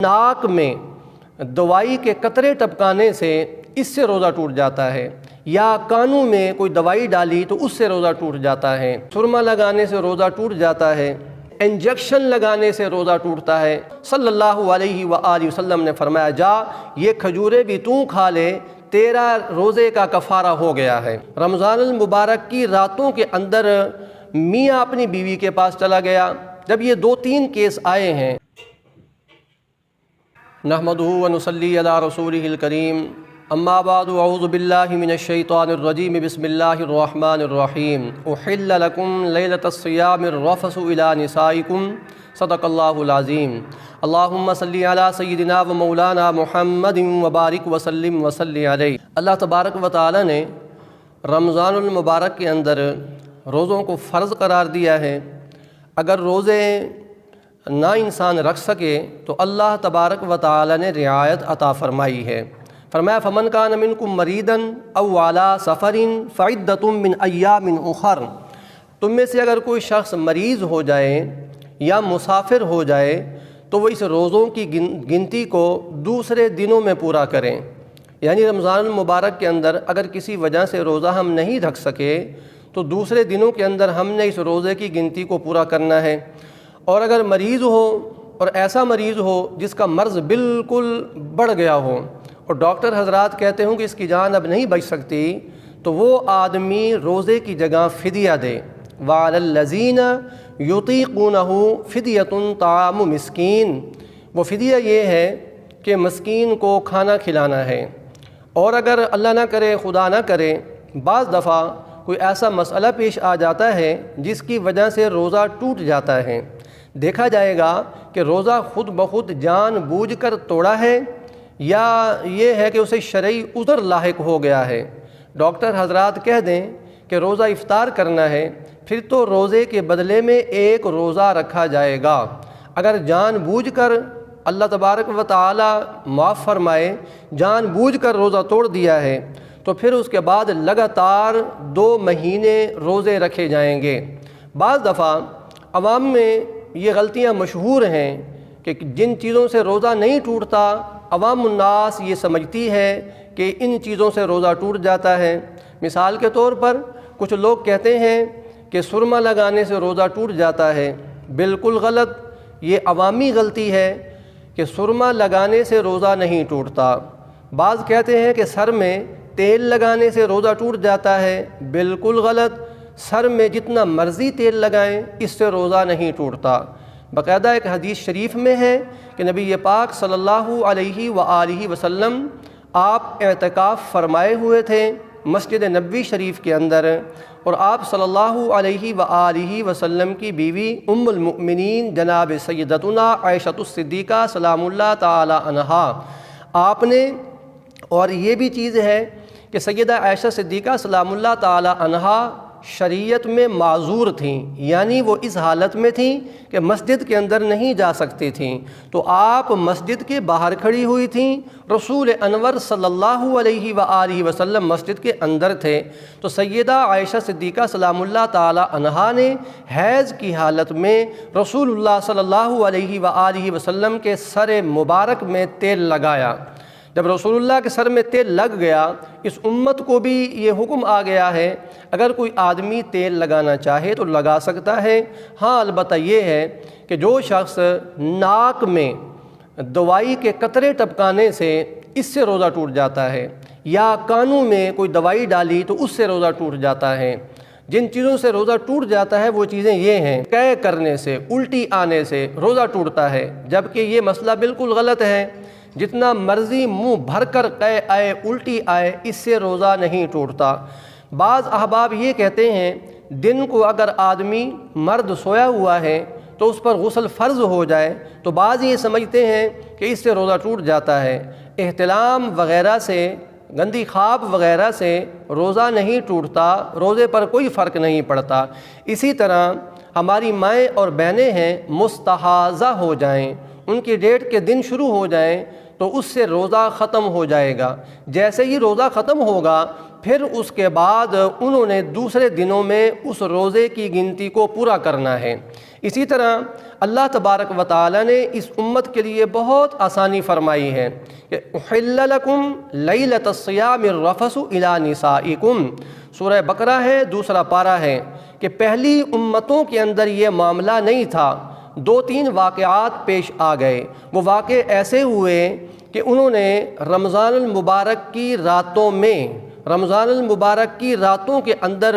ناک میں دوائی کے قطرے ٹپکانے سے اس سے روزہ ٹوٹ جاتا ہے، یا کانوں میں کوئی دوائی ڈالی تو اس سے روزہ ٹوٹ جاتا ہے، سرما لگانے سے روزہ ٹوٹ جاتا ہے، انجیکشن لگانے سے روزہ ٹوٹتا ہے۔ صلی اللہ علیہ وآلہ وسلم نے فرمایا، جا یہ کھجوریں بھی تو کھا لے، تیرا روزے کا کفارہ ہو گیا ہے۔ رمضان المبارک کی راتوں کے اندر میاں اپنی بیوی کے پاس چلا گیا۔ جب یہ 2-3 کیس آئے ہیں، نحمدہ ونصلی علی رسولہ الکریم، اما بعد، اعوذ باللہ من الشیطان الرجیم، بسم اللہ الرحمن الرحیم۔ احل لکم لیلۃ الصیام الرفث الی نسائکم، صدق اللہ العظیم۔ اللہم صلی علی سیدنا و مولانا محمد وبارک وسلم وصلی علیہ۔ اللہ تبارک و تعالی نے رمضان المبارک کے اندر روزوں کو فرض قرار دیا ہے۔ اگر روزے نہ انسان رکھ سکے تو اللہ تبارک و تعالی نے رعایت عطا فرمائی ہے۔ فرمایا، فمن کان منکم مریضا او علی سفر فعدۃ من ایام اخر۔ تم میں سے اگر کوئی شخص مریض ہو جائے یا مسافر ہو جائے تو وہ اس روزوں کی گنتی کو دوسرے دنوں میں پورا کریں۔ یعنی رمضان المبارک کے اندر اگر کسی وجہ سے روزہ ہم نہیں رکھ سکے تو دوسرے دنوں کے اندر ہم نے اس روزے کی گنتی کو پورا کرنا ہے۔ اور اگر مریض ہو، اور ایسا مریض ہو جس کا مرض بالکل بڑھ گیا ہو اور ڈاکٹر حضرات کہتے ہوں کہ اس کی جان اب نہیں بچ سکتی، تو وہ آدمی روزے کی جگہ فدیہ دے۔ وَعَلَى الَّذِينَ يُطِيقُونَهُ فِدْيَةٌ طَعَامُ مِسْكِينٍ، وہ فدیہ یہ ہے کہ مسکین کو کھانا کھلانا ہے۔ اور اگر اللہ نہ کرے، خدا نہ کرے، بعض دفعہ کوئی ایسا مسئلہ پیش آ جاتا ہے جس کی وجہ سے روزہ ٹوٹ جاتا ہے، دیکھا جائے گا کہ روزہ خود بخود جان بوجھ کر توڑا ہے یا یہ ہے کہ اسے شرعی عذر لاحق ہو گیا ہے۔ ڈاکٹر حضرات کہہ دیں کہ روزہ افطار کرنا ہے، پھر تو روزے کے بدلے میں ایک روزہ رکھا جائے گا۔ اگر جان بوجھ کر، اللہ تبارک و تعالی معاف فرمائے، جان بوجھ کر روزہ توڑ دیا ہے تو پھر اس کے بعد لگاتار 2 مہینے روزے رکھے جائیں گے۔ بعض دفعہ عوام میں یہ غلطیاں مشہور ہیں کہ جن چیزوں سے روزہ نہیں ٹوٹتا، عوام الناس یہ سمجھتی ہے کہ ان چیزوں سے روزہ ٹوٹ جاتا ہے۔ مثال کے طور پر کچھ لوگ کہتے ہیں کہ سرما لگانے سے روزہ ٹوٹ جاتا ہے۔ بالکل غلط، یہ عوامی غلطی ہے کہ سرما لگانے سے روزہ نہیں ٹوٹتا۔ بعض کہتے ہیں کہ سر میں تیل لگانے سے روزہ ٹوٹ جاتا ہے۔ بالکل غلط، سر میں جتنا مرضی تیل لگائیں اس سے روزہ نہیں ٹوٹتا۔ باقاعدہ ایک حدیث شریف میں ہے کہ نبی پاک صلی اللہ علیہ وآلہ وسلم آپ اعتکاف فرمائے ہوئے تھے مسجد نبوی شریف کے اندر، اور آپ صلی اللہ علیہ وآلہ وسلم کی بیوی ام المؤمنین جناب سیدتنا عائشہ الصدیقہ سلام اللہ تعالی عنہا، آپ نے، اور یہ بھی چیز ہے کہ سیدہ عائشہ صدیقہ سلام اللہ تعالی عنہا شریعت میں معذور تھیں، یعنی وہ اس حالت میں تھیں کہ مسجد کے اندر نہیں جا سکتی تھیں، تو آپ مسجد کے باہر کھڑی ہوئی تھیں، رسول انور صلی اللہ علیہ وآلہ وسلم مسجد کے اندر تھے، تو سیدہ عائشہ صدیقہ سلام اللہ تعالی عنہا نے حیض کی حالت میں رسول اللہ صلی اللہ علیہ وآلہ وسلم کے سر مبارک میں تیل لگایا۔ جب رسول اللہ کے سر میں تیل لگ گیا، اس امت کو بھی یہ حکم آ گیا ہے، اگر کوئی آدمی تیل لگانا چاہے تو لگا سکتا ہے۔ ہاں، البتہ یہ ہے کہ جو شخص ناک میں دوائی کے قطرے ٹپکانے سے اس سے روزہ ٹوٹ جاتا ہے، یا کانوں میں کوئی دوائی ڈالی تو اس سے روزہ ٹوٹ جاتا ہے۔ جن چیزوں سے روزہ ٹوٹ جاتا ہے وہ چیزیں یہ ہیں، قے کرنے سے، الٹی آنے سے روزہ ٹوٹتا ہے، جبکہ یہ مسئلہ بالکل غلط ہے۔ جتنا مرضی منہ بھر کر قے آئے، الٹی آئے، اس سے روزہ نہیں ٹوٹتا۔ بعض احباب یہ کہتے ہیں دن کو اگر آدمی مرد سویا ہوا ہے تو اس پر غسل فرض ہو جائے، تو بعض یہ سمجھتے ہیں کہ اس سے روزہ ٹوٹ جاتا ہے۔ احتلام وغیرہ سے، گندی خواب وغیرہ سے روزہ نہیں ٹوٹتا، روزے پر کوئی فرق نہیں پڑتا۔ اسی طرح ہماری مائیں اور بہنیں ہیں، مستحاضہ ہو جائیں، ان کی ڈیٹ کے دن شروع ہو جائیں تو اس سے روزہ ختم ہو جائے گا۔ جیسے ہی روزہ ختم ہوگا پھر اس کے بعد انہوں نے دوسرے دنوں میں اس روزے کی گنتی کو پورا کرنا ہے۔ اسی طرح اللہ تبارک و تعالی نے اس امت کے لیے بہت آسانی فرمائی ہے کہ احل لکم لیلۃ الصیام الرفث الی نسائکم، سورہ بقرہ ہے، دوسرا پارہ ہے، کہ پہلی امتوں کے اندر یہ معاملہ نہیں تھا۔ 2-3 واقعات پیش آ گئے، وہ واقعے ایسے ہوئے کہ انہوں نے رمضان المبارک کی راتوں کے اندر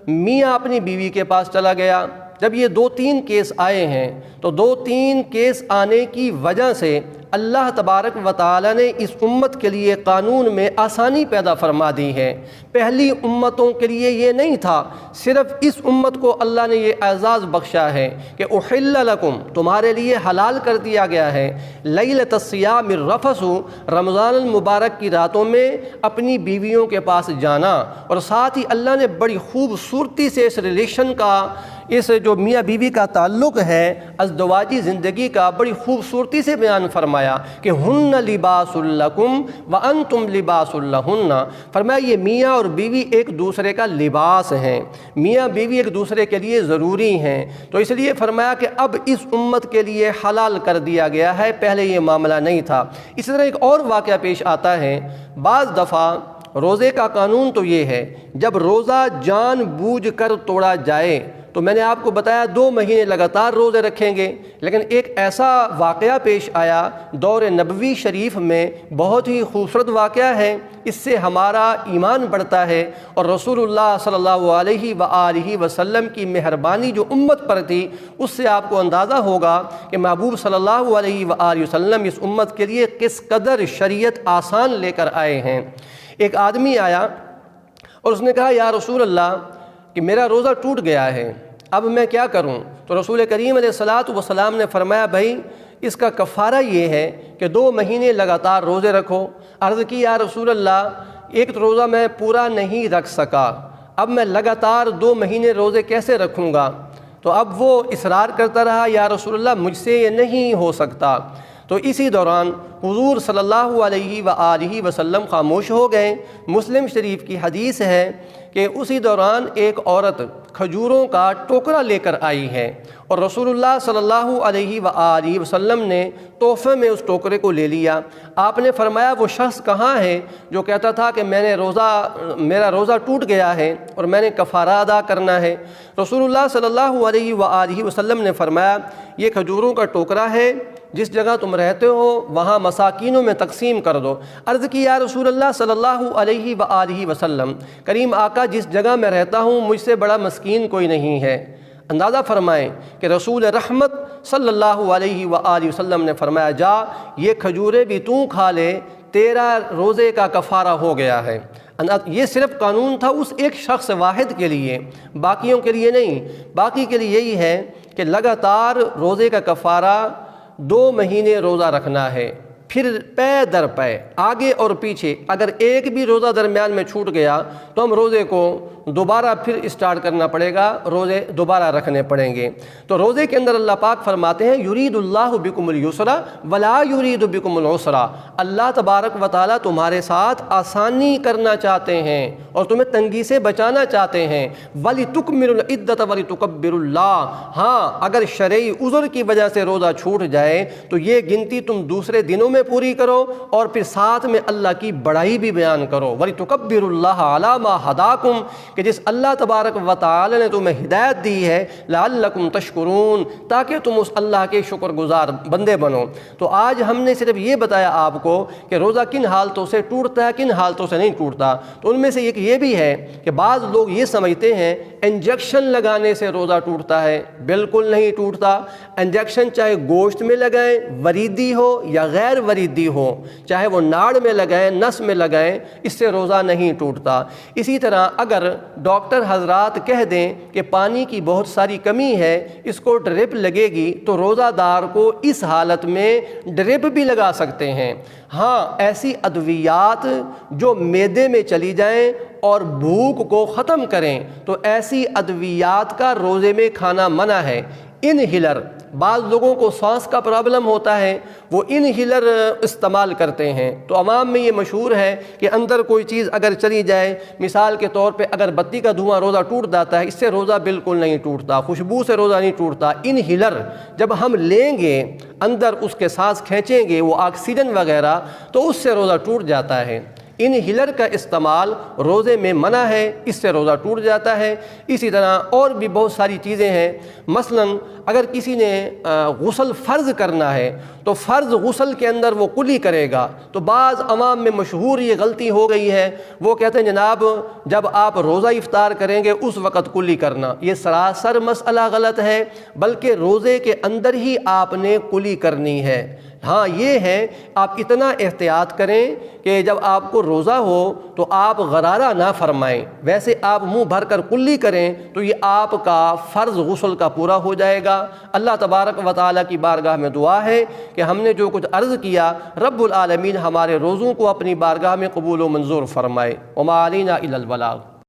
میاں اپنی بیوی کے پاس چلا گیا۔ جب یہ 2-3 کیس آئے ہیں تو 2-3 کیس آنے کی وجہ سے اللہ تبارک و تعالی نے اس امت کے لیے قانون میں آسانی پیدا فرما دی ہے۔ پہلی امتوں کے لیے یہ نہیں تھا، صرف اس امت کو اللہ نے یہ اعزاز بخشا ہے کہ احل لکم، تمہارے لیے حلال کر دیا گیا ہے، لیلۃ الصیام الرفث، رمضان المبارک کی راتوں میں اپنی بیویوں کے پاس جانا، اور ساتھ ہی اللہ نے بڑی خوبصورتی سے اس ریلیشن کا، اس جو میاں بیوی کا تعلق ہے ازدواجی زندگی کا، بڑی خوبصورتی سے بیان فرمایا کہ ہن لباس لکم وانتم لباس لہن، فرمایا یہ میاں اور بیوی ایک دوسرے کا لباس ہیں، میاں بیوی ایک دوسرے کے لیے ضروری ہیں۔ تو اس لیے فرمایا کہ اب اس امت کے لیے حلال کر دیا گیا ہے، پہلے یہ معاملہ نہیں تھا۔ اسی طرح ایک اور واقعہ پیش آتا ہے، بعض دفعہ روزے کا قانون تو یہ ہے جب روزہ جان بوجھ کر توڑا جائے تو میں نے آپ کو بتایا 2 مہینے لگاتار روزے رکھیں گے، لیکن ایک ایسا واقعہ پیش آیا دور نبوی شریف میں، بہت ہی خوبصورت واقعہ ہے، اس سے ہمارا ایمان بڑھتا ہے، اور رسول اللہ صلی اللہ علیہ وآلہ وسلم کی مہربانی جو امت پر تھی اس سے آپ کو اندازہ ہوگا کہ محبوب صلی اللہ علیہ وآلہ وسلم اس امت کے لیے کس قدر شریعت آسان لے کر آئے ہیں۔ ایک آدمی آیا اور اس نے کہا یا رسول اللہ کہ میرا روزہ ٹوٹ گیا ہے، اب میں کیا کروں؟ تو رسول کریم علیہ الصلاۃ والسلام نے فرمایا بھائی اس کا کفارہ یہ ہے کہ 2 مہینے لگاتار روزے رکھو۔ عرض کی یا رسول اللہ ایک روزہ میں پورا نہیں رکھ سکا، اب میں لگاتار 2 مہینے روزے کیسے رکھوں گا؟ تو اب وہ اصرار کرتا رہا یا رسول اللہ مجھ سے یہ نہیں ہو سکتا۔ تو اسی دوران حضور صلی اللہ علیہ وآلہ وسلم خاموش ہو گئے۔ مسلم شریف کی حدیث ہے کہ اسی دوران ایک عورت کھجوروں کا ٹوکرا لے کر آئی ہے، اور رسول اللہ صلی اللہ علیہ وآلہ وسلم نے تحفے میں اس ٹوکرے کو لے لیا۔ آپ نے فرمایا وہ شخص کہاں ہے جو کہتا تھا کہ میرا روزہ ٹوٹ گیا ہے اور میں نے کفارہ ادا کرنا ہے؟ رسول اللہ صلی اللہ علیہ وآلہ وسلم نے فرمایا یہ کھجوروں کا ٹوکرا ہے، جس جگہ تم رہتے ہو وہاں مساکینوں میں تقسیم کر دو۔ عرض کی یا رسول اللہ صلی اللہ علیہ وآلہ وسلم، کریم آقا جس جگہ میں رہتا ہوں مجھ سے بڑا مسکین کوئی نہیں ہے۔ اندازہ فرمائیں کہ رسول رحمت صلی اللہ علیہ وآلہ وسلم نے فرمایا جا یہ کھجوریں بھی تو کھا لے، تیرا روزے کا کفارہ ہو گیا ہے۔ یہ صرف قانون تھا اس ایک شخص واحد کے لیے، باقیوں کے لیے نہیں۔ باقی کے لیے یہی ہے کہ لگاتار روزے کا کفارہ 2 مہینے روزہ رکھنا ہے، پھر پے در پے آگے اور پیچھے اگر ایک بھی روزہ درمیان میں چھوٹ گیا تو ہم روزے کو دوبارہ پھر اسٹارٹ کرنا پڑے گا، روزے دوبارہ رکھنے پڑیں گے۔ تو روزے کے اندر اللہ پاک فرماتے ہیں یرید اللہ بکم اليسر ولا یرید بکم العسر، اللہ تبارک و تعالیٰ تمہارے ساتھ آسانی کرنا چاہتے ہیں اور تمہیں تنگی سے بچانا چاہتے ہیں۔ وَلِتُكْمِلُوا الْعِدَّةَ وَلِتُكَبِّرُوا اللَّهَ، ہاں اگر شرعی عذر کی وجہ سے روزہ چھوٹ جائے تو یہ گنتی تم دوسرے دنوں میں پوری کرو اور پھر ساتھ میں اللہ کی بڑائی بھی بیان کرو۔ وَلِتُكَبِّرُوا اللَّهَ عَلَىٰ مَا هَدَاكُمْ، کہ جس اللہ تبارک و تعالی نے تمہیں ہدایت دی ہے، لعلکم تشکرون، تاکہ تم اس اللہ کے شکر گزار بندے بنو۔ تو آج ہم نے صرف یہ بتایا آپ کو کہ روزہ کن حالتوں سے ٹوٹتا ہے، کن حالتوں سے نہیں ٹوٹتا۔ تو ان میں سے ایک یہ بھی ہے کہ بعض لوگ یہ سمجھتے ہیں انجیکشن لگانے سے روزہ ٹوٹتا ہے، بالکل نہیں ٹوٹتا۔ انجیکشن چاہے گوشت میں لگائیں، وریدی ہو یا غیر وریدی ہو، چاہے وہ ناڑ میں لگائیں، نس میں لگائیں، اس سے روزہ نہیں ٹوٹتا۔ اسی طرح اگر ڈاکٹر حضرات کہہ دیں کہ پانی کی بہت ساری کمی ہے، اس کو ڈرپ لگے گی، تو روزہ دار کو اس حالت میں ڈرپ بھی لگا سکتے ہیں۔ ہاں ایسی ادویات جو معدے میں چلی جائیں اور بھوک کو ختم کریں تو ایسی ادویات کا روزے میں کھانا منع ہے۔ انہیلر، بعض لوگوں کو سانس کا پرابلم ہوتا ہے، وہ انہیلر استعمال کرتے ہیں، تو عوام میں یہ مشہور ہے کہ اندر کوئی چیز اگر چلی جائے، مثال کے طور پہ اگر بتی کا دھواں روزہ ٹوٹ جاتا ہے، اس سے روزہ بالکل نہیں ٹوٹتا، خوشبو سے روزہ نہیں ٹوٹتا۔ انہیلر جب ہم لیں گے، اندر اس کے سانس کھینچیں گے، وہ آکسیجن وغیرہ، تو اس سے روزہ ٹوٹ جاتا ہے۔ انہیلر کا استعمال روزے میں منع ہے، اس سے روزہ ٹوٹ جاتا ہے۔ اسی طرح اور بھی بہت ساری چیزیں ہیں، مثلا اگر کسی نے غسل فرض کرنا ہے تو فرض غسل کے اندر وہ کلی کرے گا، تو بعض عوام میں مشہور یہ غلطی ہو گئی ہے، وہ کہتے ہیں جناب جب آپ روزہ افطار کریں گے اس وقت کلی کرنا۔ یہ سراسر مسئلہ غلط ہے، بلکہ روزے کے اندر ہی آپ نے کلی کرنی ہے۔ ہاں یہ ہے آپ اتنا احتیاط کریں کہ جب آپ کو روزہ ہو تو آپ غرارہ نہ فرمائیں، ویسے آپ منہ بھر کر کلی کریں تو یہ آپ کا فرض غسل کا پورا ہو جائے گا۔ اللہ تبارک و تعالیٰ کی بارگاہ میں دعا ہے کہ ہم نے جو کچھ عرض کیا، رب العالمین ہمارے روزوں کو اپنی بارگاہ میں قبول و منظور فرمائے۔ وما علینا الا البلاغ۔